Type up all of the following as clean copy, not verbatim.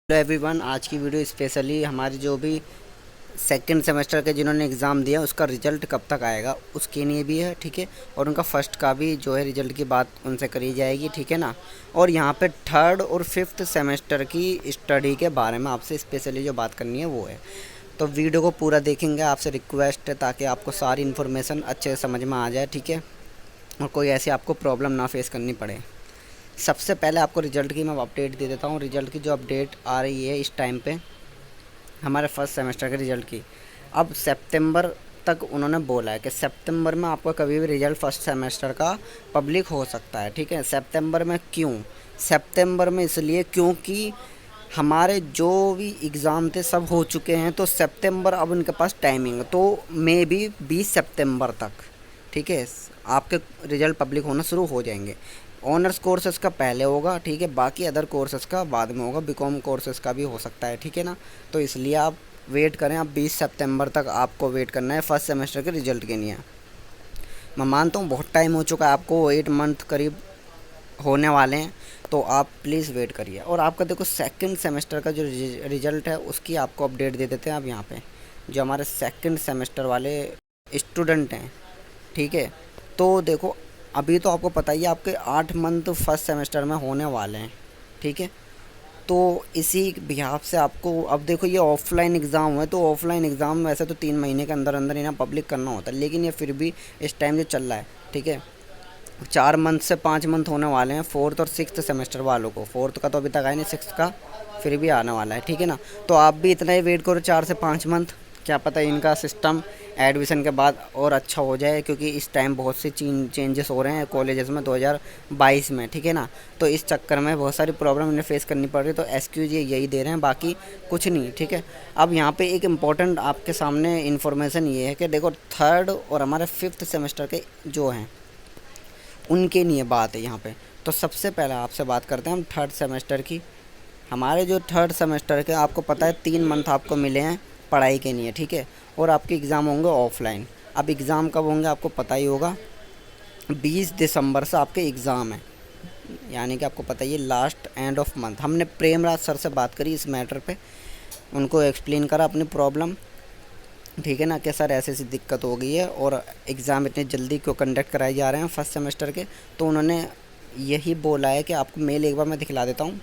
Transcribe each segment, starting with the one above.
Hello everyone, आज की video specially हमारी जो भी सेकंड सेमेस्टर के जिन्होंने एग्ज़ाम दिया उसका रिज़ल्ट कब तक आएगा उसके लिए भी है। ठीक है, और उनका फ़र्स्ट का भी जो है रिज़ल्ट की बात उनसे करी जाएगी। ठीक है ना। और यहाँ पे थर्ड और फिफ्थ सेमेस्टर की स्टडी के बारे में आपसे स्पेशली जो बात करनी है वो है, तो वीडियो को पूरा देखेंगे। आपसे रिक्वेस्ट है ताकि आपको सारी इन्फॉर्मेशन अच्छे से समझ में आ जाए। ठीक है, और कोई ऐसी आपको प्रॉब्लम ना फेस करनी पड़े। सबसे पहले आपको रिज़ल्ट की मैं अपडेट दे देता हूँ। रिज़ल्ट की जो अपडेट आ रही है इस टाइम पे हमारे फर्स्ट सेमेस्टर के रिज़ल्ट की, अब सितंबर तक उन्होंने बोला है कि सितंबर में आपका कभी भी रिज़ल्ट फर्स्ट सेमेस्टर का पब्लिक हो सकता है। ठीक है, सितंबर में क्यों? सितंबर में इसलिए क्योंकि हमारे जो भी एग्ज़ाम थे सब हो चुके हैं, तो सितंबर अब उनके पास टाइमिंग, तो मे बी 20 सितंबर तक, ठीक है, आपके रिज़ल्ट पब्लिक होना शुरू हो जाएंगे। ऑनर्स कोर्सेज का पहले होगा, ठीक है, बाकी अदर कोर्सेज का बाद में होगा। बीकॉम कोर्सेज का भी हो सकता है। ठीक है ना, तो इसलिए आप वेट करें। अब 20 सितंबर तक आपको वेट करना है फर्स्ट सेमेस्टर के रिज़ल्ट के लिए। मैं मानता हूँ बहुत टाइम हो चुका है, आपको 8 मंथ करीब होने वाले हैं, तो आप प्लीज़ वेट करिए। और आपका देखो सेकंड सेमेस्टर का जो रिज़ल्ट है उसकी आपको अपडेट दे देते हैं। अब यहाँ पे जो हमारे सेकंड सेमेस्टर वाले स्टूडेंट हैं, ठीक है, तो देखो अभी तो आपको पता ही है आपके 8 मंथ फर्स्ट सेमेस्टर में होने वाले हैं। ठीक है, तो इसी बिहाफ से आपको अब देखो ये ऑफलाइन एग्ज़ाम है, तो ऑफलाइन एग्ज़ाम वैसे तो 3 महीने के अंदर अंदर इन्हें पब्लिक करना होता है, लेकिन ये फिर भी इस टाइम जो चल रहा है, ठीक है, 4 मंथ से 5 मंथ होने वाले हैं फोर्थ और सिक्स्थ सेमेस्टर वालों को। फोर्थ का तो अभी तक आया नहीं, सिक्स्थ का फिर भी आने वाला है। ठीक है ना, तो आप भी इतना ही वेट करो, 4 से 5 मंथ। क्या पता इनका सिस्टम एडमिशन के बाद और अच्छा हो जाए, क्योंकि इस टाइम बहुत से चेंजेस हो रहे हैं कॉलेजेस में 2022 में। ठीक है ना, तो इस चक्कर में बहुत सारी प्रॉब्लम इन्हें फेस करनी पड़ रही है, तो एक्सक्यूज ये यही दे रहे हैं, बाकी कुछ नहीं। ठीक है, अब यहाँ पे एक इम्पॉर्टेंट आपके सामने इन्फॉर्मेशन ये है कि देखो थर्ड और हमारे फिफ्थ सेमेस्टर के जो हैं उनके लिए बात है यहाँ पे। तो सबसे पहले आपसे बात करते हैं हम थर्ड सेमेस्टर की। हमारे जो थर्ड सेमेस्टर के आपको पता है 3 मंथ आपको मिले हैं पढ़ाई के लिए। ठीक है, और आपके एग्ज़ाम होंगे ऑफलाइन। अब एग्ज़ाम कब होंगे आपको पता ही होगा, 20 दिसंबर से आपके एग्ज़ाम है, यानी कि आपको पता ही है लास्ट एंड ऑफ मंथ। हमने प्रेमराज सर से बात करी इस मैटर पे, उनको एक्सप्लेन करा अपनी प्रॉब्लम। ठीक है ना, कि सर ऐसी ऐसी दिक्कत हो गई है और एग्ज़ाम इतने जल्दी क्यों कंडक्ट कराए जा रहे हैं फर्स्ट सेमेस्टर के। तो उन्होंने यही बोला है कि आपको मेल एक बार मैं दिखला देता हूँ।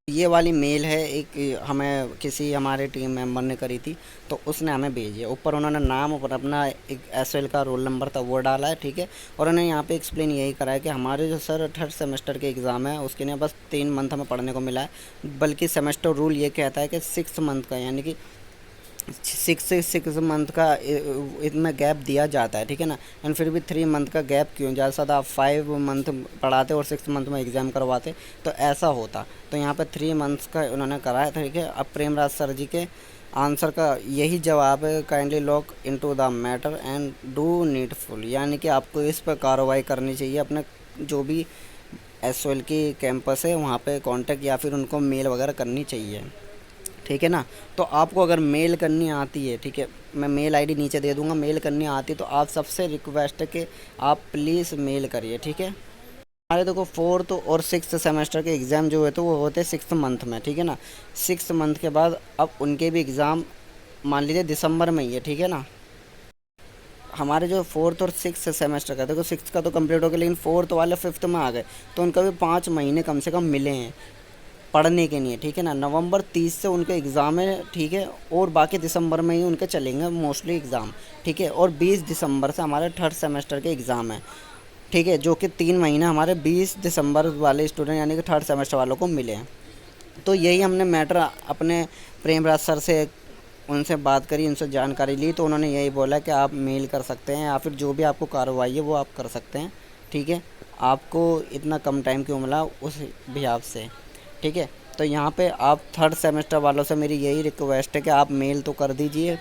ये वाली मेल है, एक हमें किसी हमारे टीम मेंबर ने करी थी, तो उसने हमें भेजी है। ऊपर उन्होंने नाम और अपना एक एसएल का रोल नंबर था वो डाला है। ठीक है, और उन्होंने यहाँ पे एक्सप्लेन यही करा है कि हमारे जो सर थर्ड सेमेस्टर के एग्ज़ाम है उसके लिए बस 3 मंथ हमें पढ़ने को मिला है, बल्कि सेमेस्टर रूल ये कहता है कि 6 मंथ का, यानी कि 6 मंथ का इसमें गैप दिया जाता है। ठीक है ना, एंड फिर भी 3 मंथ का गैप क्यों? ज़्यादा से ज़्यादा आप 5 मंथ पढ़ाते और 6 मंथ में एग्ज़ाम करवाते तो ऐसा होता। तो यहाँ पे 3 मंथ्स का उन्होंने कराया था। ठीक है, अब प्रेमराज सर जी के आंसर का यही जवाब है, kindly lock into the matter and do needful, यानी कि आपको इस पर कार्रवाई करनी चाहिए। अपने जो भी एसओएल की कैंपस है वहाँ पे कांटेक्ट या फिर उनको मेल वगैरह करनी चाहिए। ठीक है ना, तो आपको अगर मेल करनी आती है, ठीक है, मैं मेल आईडी नीचे दे दूंगा, मेल करनी आती है तो आप सबसे रिक्वेस्ट है कि आप प्लीज़ मेल करिए। ठीक है, हमारे देखो फोर्थ और सिक्स्थ सेमेस्टर के एग्ज़ाम जो है तो वो होते हैं 6 मंथ में। ठीक है ना, 6 मंथ के बाद अब उनके भी एग्ज़ाम मान लीजिए दिसंबर में ही है। ठीक है ना, हमारे जो फोर्थ और सिक्स्थ सेमेस्टर का, देखो सिक्स का तो कंप्लीट हो गया, लेकिन फोर्थ वाले फिफ्थ में आ गए, तो उनका भी 5 महीने कम से कम मिले हैं पढ़ने के लिए। ठीक है ना, नवंबर 30 से उनके एग्ज़ाम है। ठीक है, और बाकी दिसंबर में ही उनके चलेंगे मोस्टली एग्ज़ाम। ठीक है, और 20 दिसंबर से हमारे थर्ड सेमेस्टर के एग्ज़ाम है। ठीक है, जो कि 3 महीने हमारे 20 दिसंबर वाले स्टूडेंट यानी कि थर्ड सेमेस्टर वालों को मिले हैं। तो यही हमने मैटर अपने प्रेमराज सर से उनसे बात करी, उनसे जानकारी ली, तो उन्होंने यही बोला कि आप मेल कर सकते हैं या फिर जो भी आपको कार्रवाई है वो आप कर सकते हैं। ठीक है, आपको इतना कम टाइम क्यों मिला उस हिसाब से। ठीक है, तो यहाँ पे आप थर्ड सेमेस्टर वालों से मेरी यही रिक्वेस्ट है कि आप मेल तो कर दीजिए,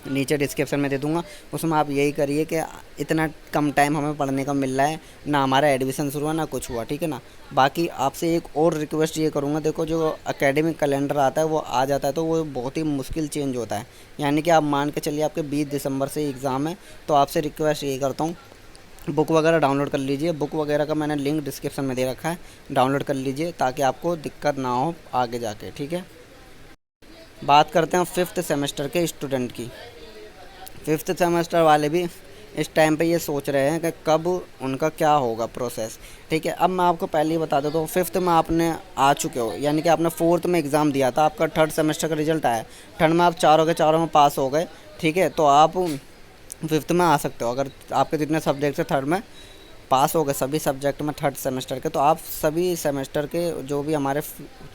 नीचे डिस्क्रिप्शन में दे दूँगा, उसमें आप यही करिए कि इतना कम टाइम हमें पढ़ने का मिल रहा है, ना हमारा एडमिशन शुरू हुआ ना कुछ हुआ। ठीक है ना, बाकी आपसे एक और रिक्वेस्ट ये करूँगा, देखो जो एकेडमिक कैलेंडर आता है वो आ जाता है तो वो बहुत ही मुश्किल चेंज होता है, यानी कि आप मान के चलिए आपके 20 दिसंबर से एग्ज़ाम है, तो आपसे रिक्वेस्ट यही करता हूँ बुक वगैरह डाउनलोड कर लीजिए। बुक वगैरह का मैंने लिंक डिस्क्रिप्शन में दे रखा है, डाउनलोड कर लीजिए ताकि आपको दिक्कत ना हो आगे जाके। ठीक है। बात करते हैं फिफ्थ सेमेस्टर के स्टूडेंट की। फिफ्थ सेमेस्टर वाले भी इस टाइम पे ये सोच रहे हैं कि कब उनका क्या होगा प्रोसेस। ठीक है, अब मैं आपको पहले ही बता देता हूँ, फिफ्थ में आपने आ चुके हो, यानी कि आपने फोर्थ में एग्ज़ाम दिया था, आपका थर्ड सेमेस्टर का रिजल्ट आया, थर्ड में आप चारों के चारों में पास हो गए। ठीक है, तो आप फिफ्थ में आ सकते हो। अगर आपके जितने सब्जेक्ट है थर्ड में पास हो गए सभी सब्जेक्ट में थर्ड सेमेस्टर के, तो आप सभी सेमेस्टर के जो भी हमारे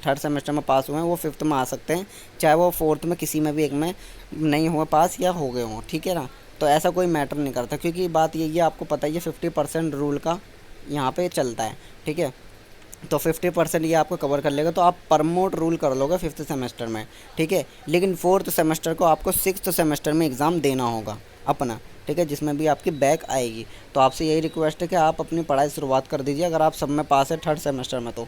थर्ड सेमेस्टर में पास हुए हैं वो फिफ्थ में आ सकते हैं, चाहे वो फोर्थ में किसी में भी एक में नहीं हुए पास या हो गए हों। ठीक है ना, तो ऐसा कोई मैटर नहीं करता, क्योंकि बात यही है, आपको पता ही है 50% रूल का यहाँ पे चलता है। ठीक है, तो 50% ये आपको कवर कर लेगा, तो आप प्रमोट रूल कर लोगे फिफ्थ सेमेस्टर में। ठीक है, लेकिन फोर्थ सेमेस्टर को आपको सिक्स्थ सेमेस्टर में एग्ज़ाम देना होगा अपना। ठीक है, जिसमें भी आपकी बैक आएगी। तो आपसे यही रिक्वेस्ट है कि आप अपनी पढ़ाई शुरुआत कर दीजिए, अगर आप सब में पास है थर्ड सेमेस्टर में तो।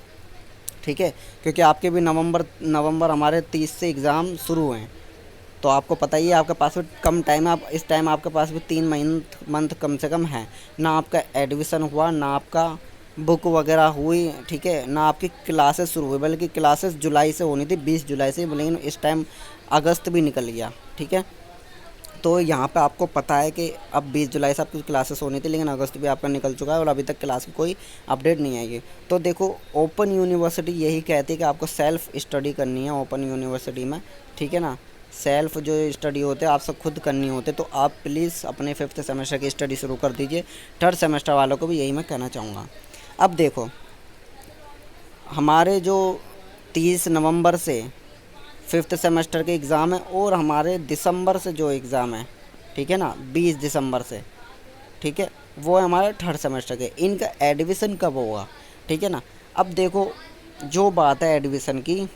ठीक है, क्योंकि आपके भी नवंबर हमारे 30 से एग्ज़ाम शुरू हुए हैं, तो आपको पता ही है आपके पास भी कम टाइम है। आप इस टाइम आपके पास भी 3 मंथ कम से कम है ना, आपका एडमिशन हुआ ना आपका बुक वगैरह हुई। ठीक है, ना आपकी क्लासेस शुरू हुई, बल्कि क्लासेस जुलाई से होनी थी, 20 जुलाई से, लेकिन इस टाइम अगस्त भी निकल गया। ठीक है, तो यहाँ पे आपको पता है कि अब 20 जुलाई से आपकी क्लासेस होनी थी, लेकिन अगस्त भी आपका निकल चुका है और अभी तक क्लास की कोई अपडेट नहीं आएगी। तो देखो, ओपन यूनिवर्सिटी यही कहती है कि आपको सेल्फ़ स्टडी करनी है ओपन यूनिवर्सिटी में। ठीक है ना, सेल्फ़ जो स्टडी होते हैं आपसे खुद करनी होते, तो आप प्लीज़ अपने फिफ्थ सेमेस्टर की स्टडी शुरू कर दीजिए। थर्ड सेमेस्टर वालों को भी यही मैं कहना चाहूँगा। अब देखो, हमारे जो 30 नवंबर से फिफ्थ सेमेस्टर के एग्ज़ाम है, और हमारे दिसंबर से जो एग्ज़ाम है, ठीक है ना, 20 दिसंबर से, ठीक है, वो है हमारे थर्ड सेमेस्टर के। इनका एडमिशन कब होगा? ठीक है ना, अब देखो, जो बात है एडमिशन की,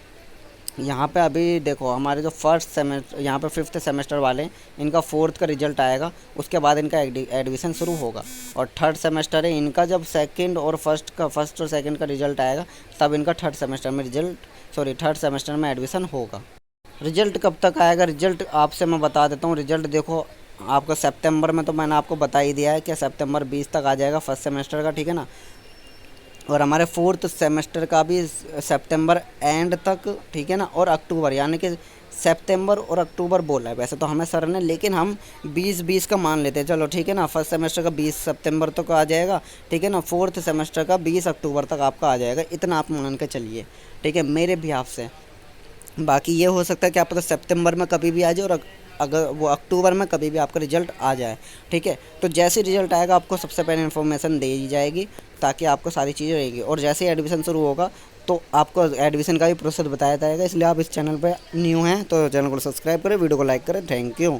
यहाँ पे अभी देखो, हमारे जो फर्स्ट सेमेस्टर, यहाँ पे फिफ्थ सेमेस्टर वाले हैं, इनका फोर्थ का रिजल्ट आएगा, उसके बाद इनका एडमिशन शुरू होगा। और थर्ड सेमेस्टर है इनका, जब सेकंड और फर्स्ट और सेकंड का रिजल्ट आएगा, तब इनका थर्ड सेमेस्टर में थर्ड सेमेस्टर में एडमिशन होगा। रिजल्ट कब तक आएगा? रिजल्ट आपसे मैं बता देता हूँ। रिजल्ट देखो, आपका सितंबर में तो मैंने आपको बता ही दिया है कि सितंबर 20 तक आ जाएगा फर्स्ट सेमेस्टर का। ठीक है ना, और हमारे फोर्थ सेमेस्टर का भी सितंबर एंड तक। ठीक है ना, और अक्टूबर, यानी कि सितंबर और अक्टूबर बोला है वैसे तो हमें सर ने, लेकिन हम 20-20 का मान लेते हैं। चलो ठीक है ना, फर्स्ट सेमेस्टर का 20 सितंबर तक आ जाएगा। ठीक है ना, फोर्थ सेमेस्टर का 20 अक्टूबर तक आपका आ जाएगा, इतना आप मान के चलिए। ठीक है, मेरे भी आपसे। बाकी ये हो सकता है कि आप पता सितंबर में कभी भी आ जाए, और अगर वो अक्टूबर में कभी भी आपका रिजल्ट आ जाए। ठीक है, तो जैसे रिजल्ट आएगा आपको सबसे पहले इन्फॉर्मेशन दे दी जाएगी, ताकि आपको सारी चीज़ें रहेगी। और जैसे ही एडमिशन शुरू होगा तो आपको एडमिशन का भी प्रोसेस बताया जाएगा। इसलिए आप इस चैनल पर न्यू हैं तो चैनल को सब्सक्राइब करें, वीडियो को लाइक करें। Thank you.